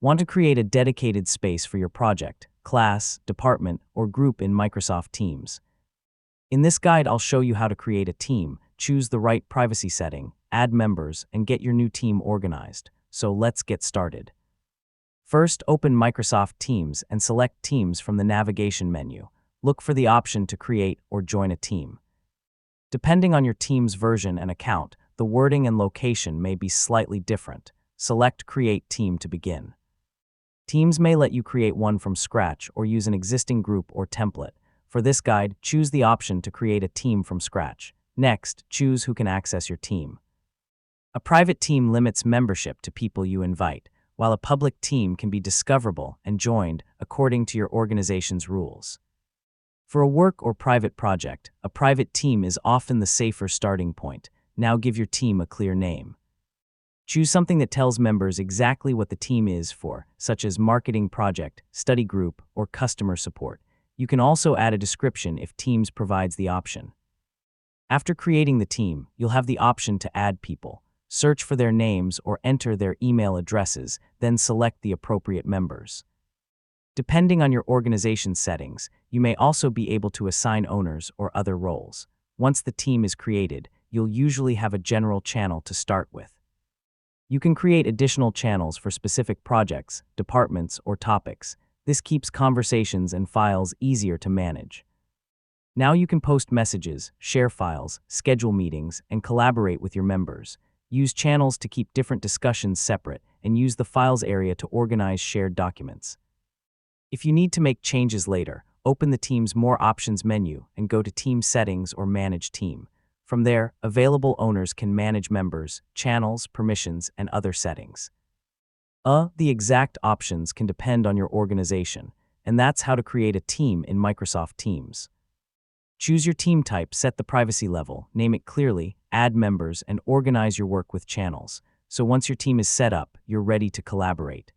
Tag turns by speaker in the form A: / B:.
A: Want to create a dedicated space for your project, class, department, or group in Microsoft Teams? In this guide, I'll show you how to create a team, choose the right privacy setting, add members, and get your new team organized. So let's get started. First, open Microsoft Teams and select Teams from the navigation menu. Look for the option to create or join a team. Depending on your team's version and account, the wording and location may be slightly different. Select Create Team to begin. Teams may let you create one from scratch or use an existing group or template. For this guide, choose the option to create a team from scratch. Next, choose who can access your team. A private team limits membership to people you invite, while a public team can be discoverable and joined according to your organization's rules. For a work or private project, a private team is often the safer starting point. Now give your team a clear name. Choose something that tells members exactly what the team is for, such as marketing project, study group, or customer support. You can also add a description if Teams provides the option. After creating the team, you'll have the option to add people. Search for their names or enter their email addresses, then select the appropriate members. Depending on your organization's settings, you may also be able to assign owners or other roles. Once the team is created, you'll usually have a general channel to start with. You can create additional channels for specific projects, departments, or topics. This keeps conversations and files easier to manage. Now you can post messages, share files, schedule meetings, and collaborate with your members. Use channels to keep different discussions separate, and use the Files area to organize shared documents. If you need to make changes later, open the Team's More Options menu and go to Team Settings or Manage Team. From there, available owners can manage members, channels, permissions, and other settings. The exact options can depend on your organization, and that's how to create a team in Microsoft Teams. Choose your team type, set the privacy level, name it clearly, add members, and organize your work with channels. So once your team is set up, you're ready to collaborate.